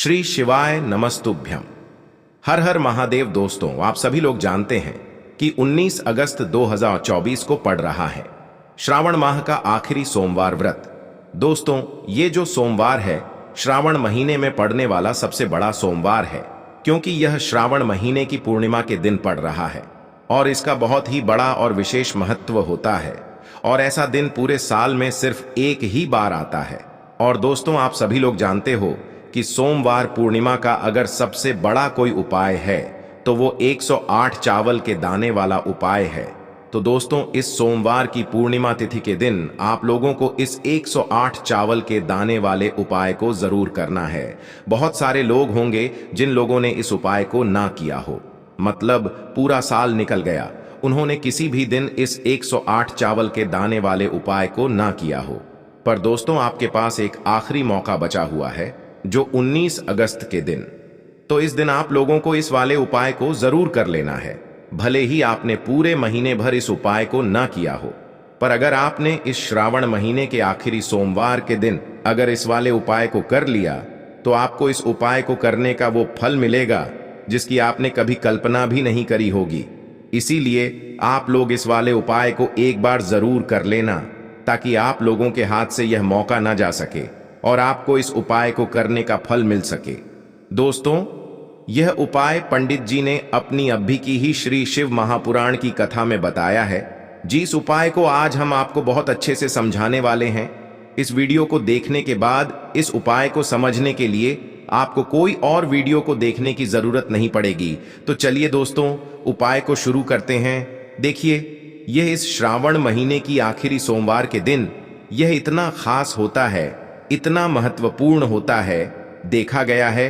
श्री शिवाय नमस्तुभ्यम। हर हर महादेव। दोस्तों, आप सभी लोग जानते हैं कि 19 अगस्त 2024 को पड़ रहा है श्रावण माह का आखिरी सोमवार व्रत। दोस्तों, ये जो सोमवार है श्रावण महीने में पड़ने वाला सबसे बड़ा सोमवार है, क्योंकि यह श्रावण महीने की पूर्णिमा के दिन पड़ रहा है और इसका बहुत ही बड़ा और विशेष महत्व होता है। और ऐसा दिन पूरे साल में सिर्फ एक ही बार आता है। और दोस्तों, आप सभी लोग जानते हो कि सोमवार पूर्णिमा का अगर सबसे बड़ा कोई उपाय है तो वो 108 चावल के दाने वाला उपाय है। तो दोस्तों, इस सोमवार की पूर्णिमा तिथि के दिन आप लोगों को इस 108 चावल के दाने वाले उपाय को जरूर करना है। बहुत सारे लोग होंगे जिन लोगों ने इस उपाय को ना किया हो, मतलब पूरा साल निकल गया, उन्होंने किसी भी दिन इस 108 चावल के दाने वाले उपाय को ना किया हो। पर दोस्तों, आपके पास एक आखिरी मौका बचा हुआ है, जो 19 अगस्त के दिन। तो इस दिन आप लोगों को इस वाले उपाय को जरूर कर लेना है, भले ही आपने पूरे महीने भर इस उपाय को ना किया हो। पर अगर आपने इस श्रावण महीने के आखिरी सोमवार के दिन अगर इस वाले उपाय को कर लिया तो आपको इस उपाय को करने का वो फल मिलेगा जिसकी आपने कभी कल्पना भी नहीं करी होगी। इसीलिए आप लोग इस वाले उपाय को एक बार जरूर कर लेना, ताकि आप लोगों के हाथ से यह मौका ना जा सके और आपको इस उपाय को करने का फल मिल सके। दोस्तों, यह उपाय पंडित जी ने अपनी अभी की ही श्री शिव महापुराण की कथा में बताया है, जिस उपाय को आज हम आपको बहुत अच्छे से समझाने वाले हैं। इस वीडियो को देखने के बाद इस उपाय को समझने के लिए आपको कोई और वीडियो को देखने की जरूरत नहीं पड़ेगी। तो चलिए दोस्तों, उपाय को शुरू करते हैं। देखिए, यह इस श्रावण महीने की आखिरी सोमवार के दिन यह इतना खास होता है, इतना महत्वपूर्ण होता है। देखा गया है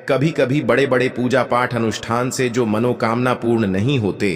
कभी कभी बड़े बड़े पूजा पाठ अनुष्ठान से जो मनोकामना पूर्ण नहीं होते,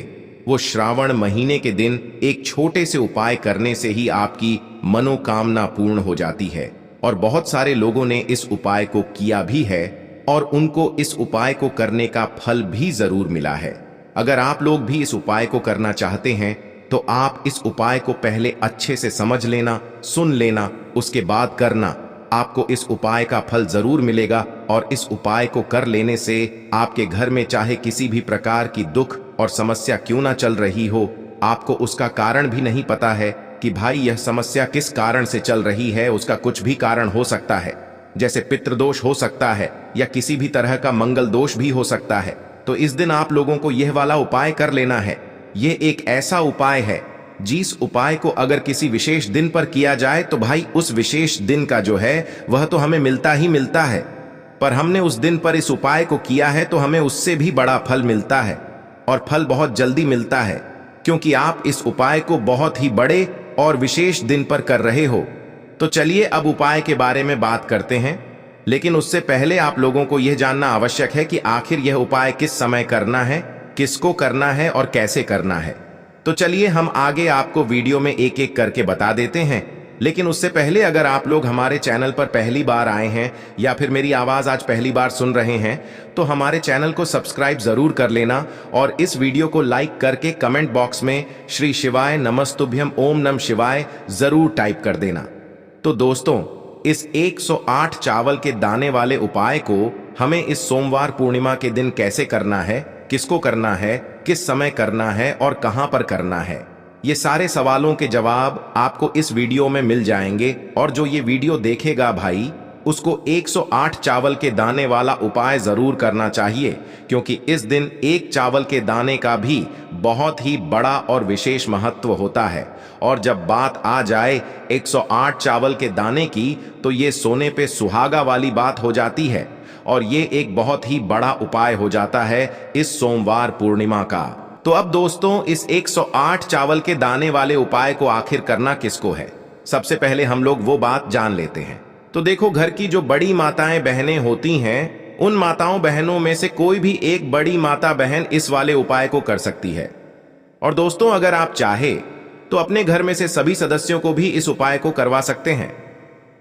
वो श्रावण महीने के दिन एक छोटे से उपाय करने से ही आपकी मनोकामना पूर्ण हो जाती है। और बहुत सारे लोगों ने इस उपाय को किया भी है और उनको इस उपाय को करने का फल भी जरूर मिला है। अगर आप लोग भी इस उपाय को करना चाहते हैं तो आप इस उपाय को पहले अच्छे से समझ लेना, सुन लेना, उसके बाद करना। आपको इस उपाय का फल जरूर मिलेगा और इस उपाय को कर लेने से आपके घर में चाहे किसी भी प्रकार की दुख और समस्या क्यों ना चल रही हो, आपको उसका कारण भी नहीं पता है कि भाई यह समस्या किस कारण से चल रही है। उसका कुछ भी कारण हो सकता है, जैसे पितृदोष हो सकता है या किसी भी तरह का मंगल दोष भी हो सकता है। तो इस दिन आप लोगों को यह वाला उपाय कर लेना है। यह एक ऐसा उपाय है जिस उपाय को अगर किसी विशेष दिन पर किया जाए तो भाई उस विशेष दिन का जो है वह तो हमें मिलता ही मिलता है। पर हमने उस दिन पर इस उपाय को किया है तो हमें उससे भी बड़ा फल मिलता है, और फल बहुत जल्दी मिलता है, क्योंकि आप इस उपाय को बहुत ही बड़े और विशेष दिन पर कर रहे हो। तो चलिए अब उपाय के बारे में बात करते हैं, लेकिन उससे पहले आप लोगों को यह जानना आवश्यक है कि आखिर यह उपाय किस समय करना है, किसको करना है और कैसे करना है। तो चलिए हम आगे आपको वीडियो में एक एक करके बता देते हैं। लेकिन उससे पहले अगर आप लोग हमारे चैनल पर पहली बार आए हैं या फिर मेरी आवाज आज पहली बार सुन रहे हैं तो हमारे चैनल को सब्सक्राइब जरूर कर लेना और इस वीडियो को लाइक करके कमेंट बॉक्स में श्री शिवाय नमस्तुभ्यम ओम नम शिवाय जरूर टाइप कर देना। तो दोस्तों, इस 108 चावल के दाने वाले उपाय को हमें इस सोमवार पूर्णिमा के दिन कैसे करना है, किसको करना है, किस समय करना है और कहां पर करना है, ये सारे सवालों के जवाब आपको इस वीडियो में मिल जाएंगे। और जो ये वीडियो देखेगा भाई, उसको 108 चावल के दाने वाला उपाय जरूर करना चाहिए, क्योंकि इस दिन एक चावल के दाने का भी बहुत ही बड़ा और विशेष महत्व होता है। और जब बात आ जाए 108 चावल के दाने की, तो ये सोने पे सुहागा वाली बात हो जाती है और ये एक बहुत ही बड़ा उपाय हो जाता है इस सोमवार पूर्णिमा का। तो अब दोस्तों, इस 108 चावल के दाने वाले उपाय को आखिर करना किसको है, सबसे पहले हम लोग वो बात जान लेते हैं। तो देखो, घर की जो बड़ी माताएं बहनें होती हैं, उन माताओं बहनों में से कोई भी एक बड़ी माता बहन इस वाले उपाय को कर सकती है। और दोस्तों, अगर आप चाहे तो अपने घर में से सभी सदस्यों को भी इस उपाय को करवा सकते हैं।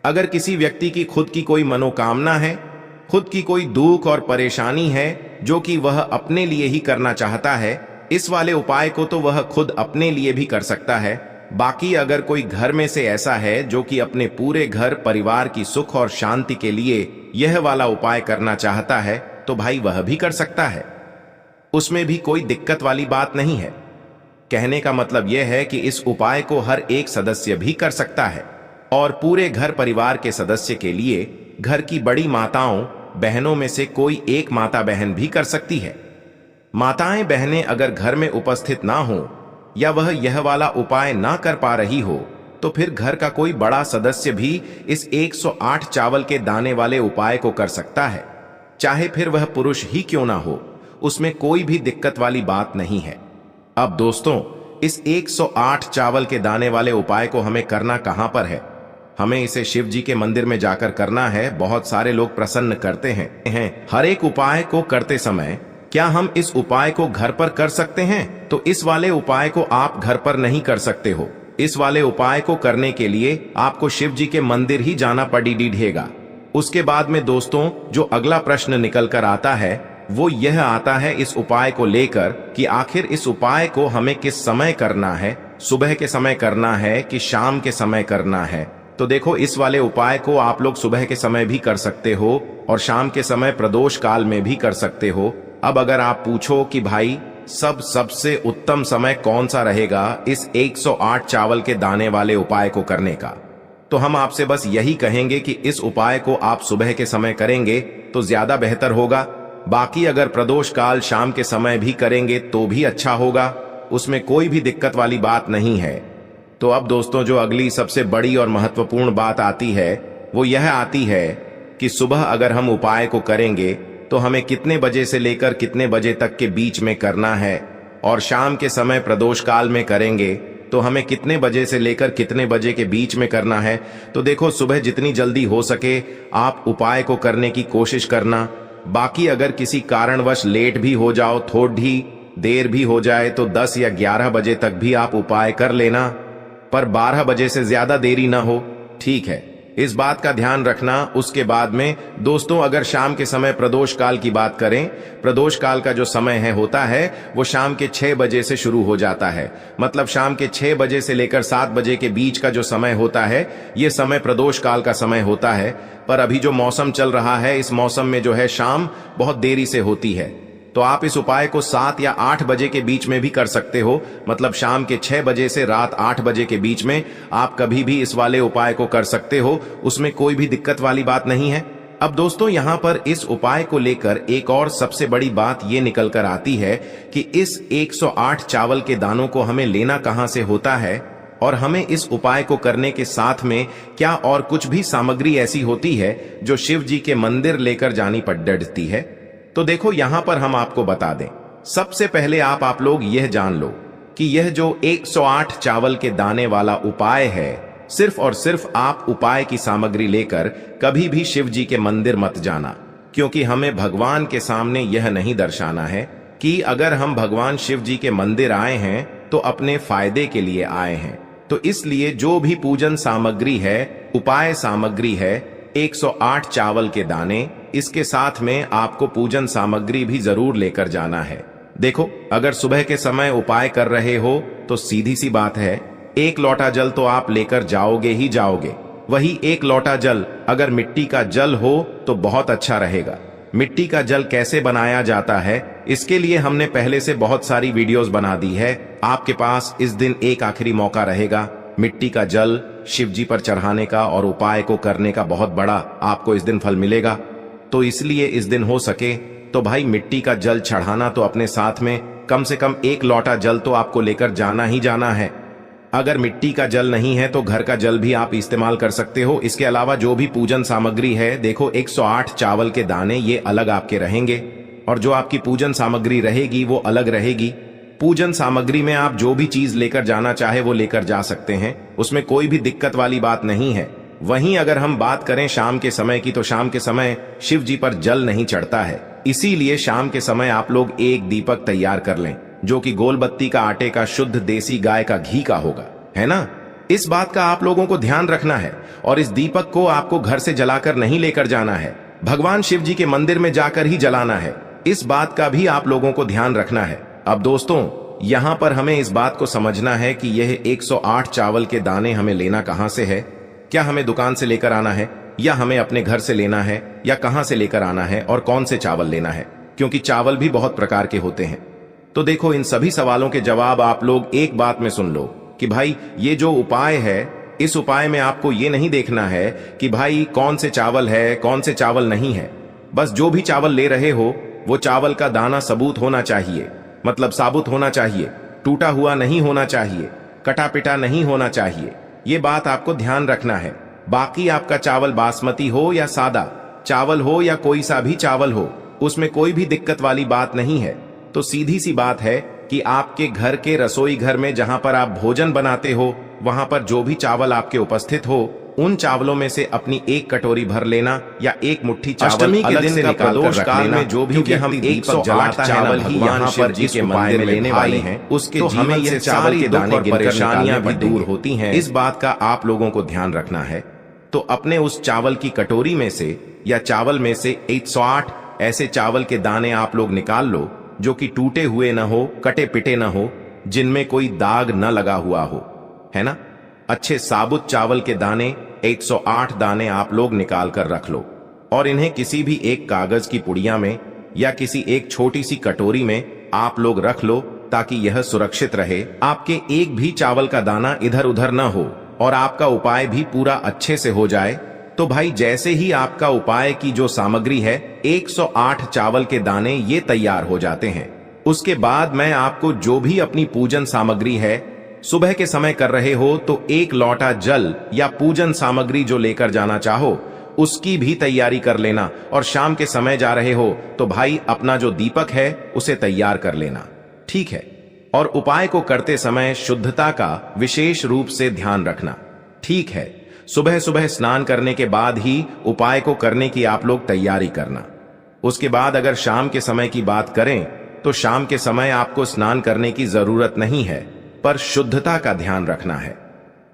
अगर किसी व्यक्ति की खुद की कोई मनोकामना है, खुद की कोई दुख और परेशानी है जो कि वह अपने लिए ही करना चाहता है, इस वाले उपाय को तो वह खुद अपने लिए भी कर सकता है। बाकी अगर कोई घर में से ऐसा है जो कि अपने पूरे घर परिवार की सुख और शांति के लिए यह वाला उपाय करना चाहता है तो भाई वह भी कर सकता है, उसमें भी कोई दिक्कत वाली बात नहीं है। कहने का मतलब यह है कि इस उपाय को हर एक सदस्य भी कर सकता है और पूरे घर परिवार के सदस्य के लिए घर की बड़ी माताओं बहनों में से कोई एक माता बहन भी कर सकती है। माताएं बहनें अगर घर में उपस्थित ना हो या वह यह वाला उपाय ना कर पा रही हो तो फिर घर का कोई बड़ा सदस्य भी इस 108 चावल के दाने वाले उपाय को कर सकता है, चाहे फिर वह पुरुष ही क्यों ना हो, उसमें कोई भी दिक्कत वाली बात नहीं है। अब दोस्तों, इस 108 चावल के दाने वाले उपाय को हमें करना कहां पर है? हमें इसे शिव जी के मंदिर में जाकर करना है। बहुत सारे लोग प्रसन्न करते हैं हर एक उपाय को करते समय क्या हम इस उपाय को घर पर कर सकते हैं? तो इस वाले उपाय को आप घर पर नहीं कर सकते हो। इस वाले उपाय को करने के लिए आपको शिव जी के मंदिर ही जाना पड़ेगा। उसके बाद में दोस्तों जो अगला प्रश्न निकल कर आता है वो यह आता है इस उपाय को लेकर कि आखिर इस उपाय को हमें किस समय करना है, सुबह के समय करना है कि शाम के समय करना है? तो देखो, इस वाले उपाय को आप लोग सुबह के समय भी कर सकते हो और शाम के समय प्रदोष काल में भी कर सकते हो। अब अगर आप पूछो कि भाई सबसे उत्तम समय कौन सा रहेगा इस 108 चावल के दाने वाले उपाय को करने का, तो हम आपसे बस यही कहेंगे कि इस उपाय को आप सुबह के समय करेंगे तो ज्यादा बेहतर होगा। बाकी अगर प्रदोष काल शाम के समय भी करेंगे तो भी अच्छा होगा, उसमें कोई भी दिक्कत वाली बात नहीं है। तो अब दोस्तों जो अगली सबसे बड़ी और महत्वपूर्ण बात आती है वो यह आती है कि सुबह अगर हम उपाय को करेंगे तो हमें कितने बजे से लेकर कितने बजे तक के बीच में करना है, और शाम के समय प्रदोष काल में करेंगे तो हमें कितने बजे से लेकर कितने बजे के बीच में करना है। तो देखो, सुबह जितनी जल्दी हो सके आप उपाय को करने की कोशिश करना। बाकी अगर किसी कारणवश लेट भी हो जाओ, थोड़ी देर भी हो जाए तो 10 या 11 बजे तक भी आप उपाय कर लेना, पर 12 बजे से ज्यादा देरी ना हो, ठीक है? इस बात का ध्यान रखना। उसके बाद में दोस्तों अगर शाम के समय प्रदोष काल की बात करें, प्रदोष काल का जो समय होता है वो शाम के 6 बजे से शुरू हो जाता है। मतलब शाम के 6 बजे से लेकर 7 बजे के बीच का जो समय होता है ये समय प्रदोष काल का समय होता है। पर अभी जो मौसम चल रहा है इस मौसम में जो है शाम बहुत देरी से होती है, तो आप इस उपाय को 7 या 8 बजे के बीच में भी कर सकते हो। मतलब शाम के 6 बजे से रात 8 बजे के बीच में आप कभी भी इस वाले उपाय को कर सकते हो, उसमें कोई भी दिक्कत वाली बात नहीं है। अब दोस्तों यहाँ पर इस उपाय को लेकर एक और सबसे बड़ी बात ये निकल कर आती है कि इस 108 चावल के दानों को हमें लेना कहाँ से होता है और हमें इस उपाय को करने के साथ में क्या और कुछ भी सामग्री ऐसी होती है जो शिव जी के मंदिर लेकर जानी पड़ती है। तो देखो यहां पर हम आपको बता दें, सबसे पहले आप लोग यह जान लो कि यह जो 108 चावल के दाने वाला उपाय है, सिर्फ और सिर्फ आप उपाय की सामग्री लेकर कभी भी शिव जी के मंदिर मत जाना, क्योंकि हमें भगवान के सामने यह नहीं दर्शाना है कि अगर हम भगवान शिव जी के मंदिर आए हैं तो अपने फायदे के लिए आए हैं। तो इसलिए जो भी पूजन सामग्री है, उपाय सामग्री है 108 चावल के दाने, इसके साथ में आपको पूजन सामग्री भी जरूर लेकर जाना है। देखो, अगर सुबह के समय उपाय कर रहे हो तो सीधी सी बात है, 1 लोटा जल तो आप लेकर जाओगे ही जाओगे। वही 1 लोटा जल अगर मिट्टी का जल हो तो बहुत अच्छा रहेगा। मिट्टी का जल कैसे बनाया जाता है इसके लिए हमने पहले से बहुत सारी वीडियोस बना दी है। आपके पास इस दिन एक आखिरी मौका रहेगा मिट्टी का जल शिव जी पर चढ़ाने का और उपाय को करने का, बहुत बड़ा आपको इस दिन फल मिलेगा। तो इसलिए इस दिन हो सके तो भाई मिट्टी का जल चढ़ाना तो अपने साथ में कम से कम 1 लोटा जल तो आपको लेकर जाना ही जाना है। अगर मिट्टी का जल नहीं है तो घर का जल भी आप इस्तेमाल कर सकते हो। इसके अलावा जो भी पूजन सामग्री है, देखो 108 चावल के दाने ये अलग आपके रहेंगे और जो आपकी पूजन सामग्री रहेगी वो अलग रहेगी। पूजन सामग्री में आप जो भी चीज लेकर जाना चाहे वो लेकर जा सकते हैं, उसमें कोई भी दिक्कत वाली बात नहीं है। वहीं अगर हम बात करें शाम के समय की, तो शाम के समय शिव जी पर जल नहीं चढ़ता है, इसीलिए शाम के समय आप लोग एक दीपक तैयार कर लें जो कि गोल बत्ती का आटे का शुद्ध देसी गाय का घी का होगा, है ना? इस बात का आप लोगों को ध्यान रखना है और इस दीपक को आपको घर से जलाकर नहीं लेकर जाना है, भगवान शिव जी के मंदिर में जाकर ही जलाना है। इस बात का भी आप लोगों को ध्यान रखना है। अब दोस्तों यहां पर हमें इस बात को समझना है कि यह 108 चावल के दाने हमें लेना कहां से है। क्या हमें दुकान से लेकर आना है, या हमें अपने घर से लेना है, या कहां से लेकर आना है और कौन से चावल लेना है, क्योंकि चावल भी बहुत प्रकार के होते हैं। तो देखो, इन सभी सवालों के जवाब आप लोग एक बात में सुन लो कि भाई ये जो उपाय है, इस उपाय में आपको ये नहीं देखना है कि भाई कौन से चावल है, कौन से चावल नहीं है। बस जो भी चावल ले रहे हो वो चावल का दाना सबूत होना चाहिए, मतलब साबुत होना चाहिए, टूटा हुआ नहीं होना चाहिए, कटा पिटा नहीं होना चाहिए। ये बात आपको ध्यान रखना है। बाकी आपका चावल बासमती हो या सादा चावल हो या कोई सा भी चावल हो, उसमें कोई भी दिक्कत वाली बात नहीं है। तो सीधी सी बात है कि आपके घर के रसोई घर में जहां पर आप भोजन बनाते हो, वहां पर जो भी चावल आपके उपस्थित हो, उन चावलों में से अपनी एक कटोरी भर लेना या एक मुट्ठी चावल अलग से निकाल कर रख लेना। जो भी हम 108 चावल ही यहाँ पर जिस मंदिर में लेने वाले हैं, उसके हमें ये चावल के दाने की परेशानियां भी दूर होती हैं। इस बात का आप लोगों को ध्यान रखना है। तो अपने उस चावल की कटोरी में से या चावल में से 108 ऐसे चावल के दाने आप लोग निकाल लो जो कि टूटे हुए न हो, कटे पिटे न हो, जिनमें कोई दाग न लगा हुआ हो, है ना। अच्छे साबुत चावल के दाने 108 दाने आप लोग निकाल कर रख लो और इन्हें किसी भी एक कागज की पुड़िया में या किसी एक छोटी सी कटोरी में आप लोग रख लो, ताकि यह सुरक्षित रहे, आपके एक भी चावल का दाना इधर उधर न हो और आपका उपाय भी पूरा अच्छे से हो जाए। तो भाई जैसे ही आपका उपाय की जो सामग्री है 108 चावल के दाने ये तैयार हो जाते हैं, उसके बाद मैं आपको जो भी अपनी पूजन सामग्री है, सुबह के समय कर रहे हो तो एक लोटा जल या पूजन सामग्री जो लेकर जाना चाहो उसकी भी तैयारी कर लेना, और शाम के समय जा रहे हो तो भाई अपना जो दीपक है उसे तैयार कर लेना, ठीक है। और उपाय को करते समय शुद्धता का विशेष रूप से ध्यान रखना, ठीक है। सुबह सुबह स्नान करने के बाद ही उपाय को करने की आप लोग तैयारी करना। उसके बाद अगर शाम के समय की बात करें तो शाम के समय आपको स्नान करने की जरूरत नहीं है, पर शुद्धता का ध्यान रखना है।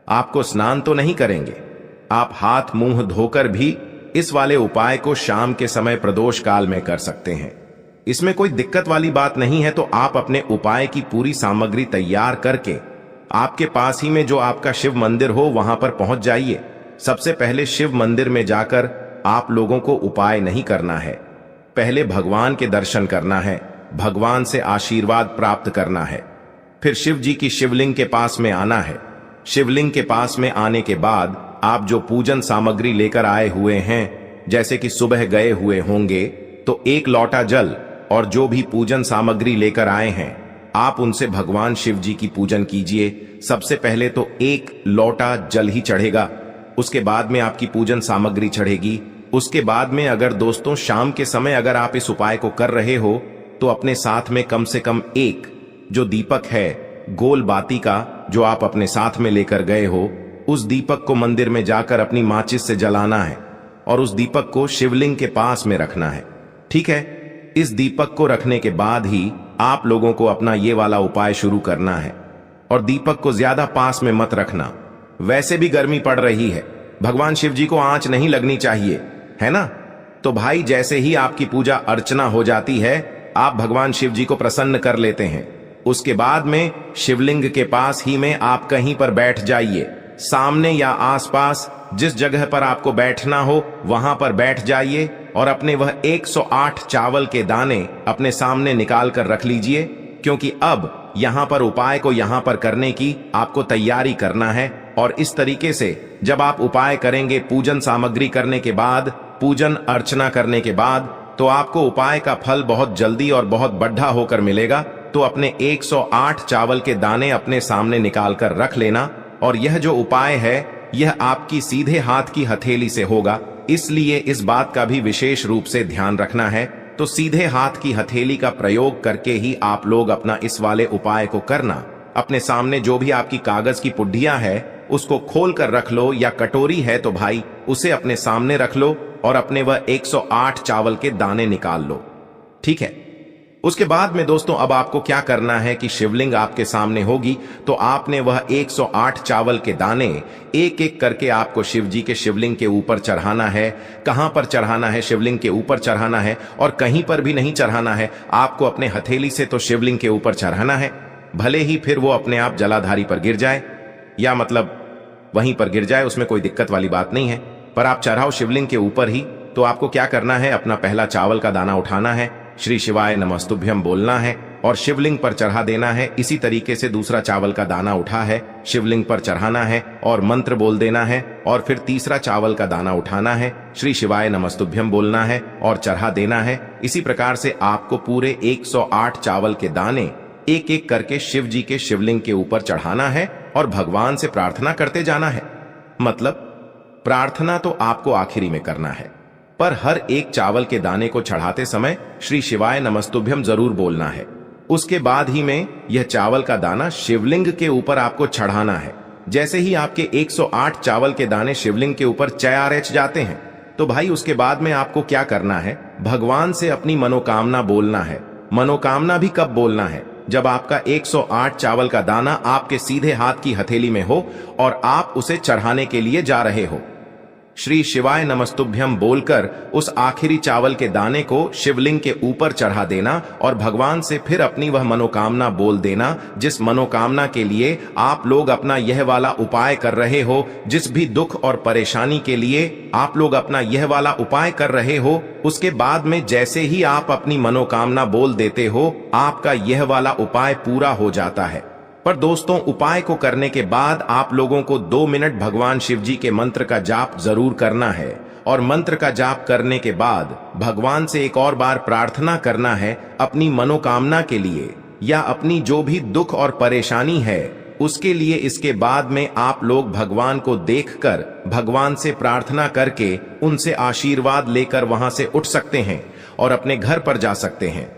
आपको स्नान तो नहीं करेंगे, आप हाथ मुंह धोकर भी इस वाले उपाय को शाम के समय प्रदोष काल में कर सकते हैं। इसमें कोई दिक्कत वाली बात नहीं है। तो आप अपने उपाय की पूरी सामग्री तैयार करके आपके पास ही में जो आपका शिव मंदिर हो वहां पर पहुंच जाइए। सबसे पहले शिव मंदिर में जाकर आप लोगों को उपाय नहीं करना है, पहले भगवान के दर्शन करना है, भगवान से आशीर्वाद प्राप्त करना है। फिर शिव जी की शिवलिंग के पास में आना है। शिवलिंग के पास में आने के बाद आप जो पूजन सामग्री लेकर आए हुए हैं, जैसे कि सुबह गए हुए होंगे तो एक लोटा जल और जो भी पूजन सामग्री लेकर आए हैं आप उनसे भगवान शिव जी की पूजन कीजिए। सबसे पहले तो एक लोटा जल ही चढ़ेगा, उसके बाद में आपकी पूजन सामग्री चढ़ेगी। उसके बाद में अगर दोस्तों शाम के समय अगर आप इस उपाय को कर रहे हो तो अपने साथ में कम से कम एक जो दीपक है गोल बाती का, जो आप अपने साथ में लेकर गए हो, उस दीपक को मंदिर में जाकर अपनी माचिस से जलाना है और उस दीपक को शिवलिंग के पास में रखना है, ठीक है। इस दीपक को रखने के बाद ही आप लोगों को अपना ये वाला उपाय शुरू करना है। और दीपक को ज्यादा पास में मत रखना, वैसे भी गर्मी पड़ रही है, भगवान शिव जी को आंच नहीं लगनी चाहिए, है ना। तो भाई जैसे ही आपकी पूजा अर्चना हो जाती है आप भगवान शिव जी को प्रसन्न कर लेते हैं। उसके बाद में शिवलिंग के पास ही में आप कहीं पर बैठ जाइए, सामने या आसपास जिस जगह पर आपको बैठना हो वहां पर बैठ जाइए और अपने वह 108 चावल के दाने अपने सामने निकाल कर रख लीजिए, क्योंकि अब यहां पर उपाय को यहां पर करने की आपको तैयारी करना है। और इस तरीके से जब आप उपाय करेंगे, पूजन सामग्री करने के बाद, पूजन अर्चना करने के बाद, तो आपको उपाय का फल बहुत जल्दी और बहुत बढ़ा होकर मिलेगा। तो अपने 108 चावल के दाने अपने सामने निकाल कर रख लेना। और यह जो उपाय है यह आपकी सीधे हाथ की हथेली से होगा, इसलिए इस बात का भी विशेष रूप से ध्यान रखना है। तो सीधे हाथ की हथेली का प्रयोग करके ही आप लोग अपना इस वाले उपाय को करना। अपने सामने जो भी आपकी कागज की पुड्डियां है उसको खोल कर रख लो, या कटोरी है तो भाई उसे अपने सामने रख लो और अपने वह 108 चावल के दाने निकाल लो, ठीक है। उसके बाद में दोस्तों अब आपको क्या करना है कि शिवलिंग आपके सामने होगी तो आपने वह 108 चावल के दाने एक एक करके आपको शिव जी के शिवलिंग के ऊपर चढ़ाना है। कहां पर चढ़ाना है? शिवलिंग के ऊपर चढ़ाना है, और कहीं पर भी नहीं चढ़ाना है, आपको अपने हथेली से तो शिवलिंग के ऊपर चढ़ाना है। भले ही फिर वो अपने आप जलाधारी पर गिर जाए, या मतलब वहीं पर गिर जाए, उसमें कोई दिक्कत वाली बात नहीं है। पर आप चढ़ाओ शिवलिंग के ऊपर ही, तो आपको क्या करना है, अपना पहला चावल का दाना उठाना है, श्री शिवाय नमस्तुभ्यम बोलना है और शिवलिंग पर चढ़ा देना है। इसी तरीके से दूसरा चावल का दाना उठा है, शिवलिंग पर चढ़ाना है और मंत्र बोल देना है, और फिर तीसरा चावल का दाना उठाना है, श्री शिवाय नमस्तुभ्यम बोलना है और चढ़ा देना है। इसी प्रकार से आपको पूरे 108 चावल के दाने एक एक करके शिव जी के शिवलिंग के ऊपर चढ़ाना है और भगवान से प्रार्थना करते जाना है। मतलब प्रार्थना तो आपको आखिरी में करना है, पर हर एक चावल के दाने को चढ़ाते समय श्री शिवाय नमस्तुभ्यम जरूर बोलना है। उसके बाद ही में यह चावल का दाना शिवलिंग के ऊपर आपको चढ़ाना है। जैसे ही आपके 108 चावल के दाने शिवलिंग के ऊपर चयारेच जाते हैं, तो भाई उसके बाद में आपको क्या करना है, भगवान से अपनी मनोकामना बोलना है। मनोकामना भी कब बोलना है, जब आपका 108 चावल का दाना आपके सीधे हाथ की हथेली में हो और आप उसे चढ़ाने के लिए जा रहे हो। श्री शिवाय नमस्तुभ्यम बोलकर उस आखिरी चावल के दाने को शिवलिंग के ऊपर चढ़ा देना और भगवान से फिर अपनी वह मनोकामना बोल देना, जिस मनोकामना के लिए आप लोग अपना यह वाला उपाय कर रहे हो। जिस भी दुख और परेशानी के लिए आप लोग अपना यह वाला उपाय कर रहे हो, उसके बाद में जैसे ही आप अपनी मनोकामना बोल देते हो, आपका यह वाला उपाय पूरा हो जाता है। पर दोस्तों, उपाय को करने के बाद आप लोगों को 2 मिनट भगवान शिव जी के मंत्र का जाप जरूर करना है, और मंत्र का जाप करने के बाद भगवान से एक और बार प्रार्थना करना है अपनी मनोकामना के लिए, या अपनी जो भी दुख और परेशानी है उसके लिए। इसके बाद में आप लोग भगवान को देखकर भगवान से प्रार्थना करके उनसे आशीर्वाद लेकर वहां से उठ सकते हैं और अपने घर पर जा सकते हैं।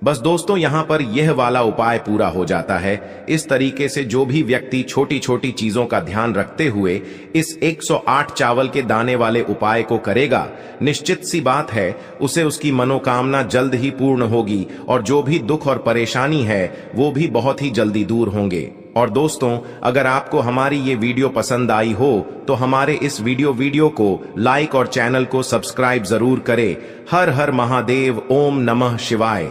बस दोस्तों, यहां पर यह वाला उपाय पूरा हो जाता है। इस तरीके से जो भी व्यक्ति छोटी छोटी चीजों का ध्यान रखते हुए इस 108 चावल के दाने वाले उपाय को करेगा, निश्चित सी बात है उसे उसकी मनोकामना जल्द ही पूर्ण होगी और जो भी दुख और परेशानी है वो भी बहुत ही जल्दी दूर होंगे। और दोस्तों, अगर आपको हमारी ये वीडियो पसंद आई हो तो हमारे इस वीडियो को लाइक और चैनल को सब्सक्राइब जरूर करें। हर हर महादेव, ओम नमः शिवाय।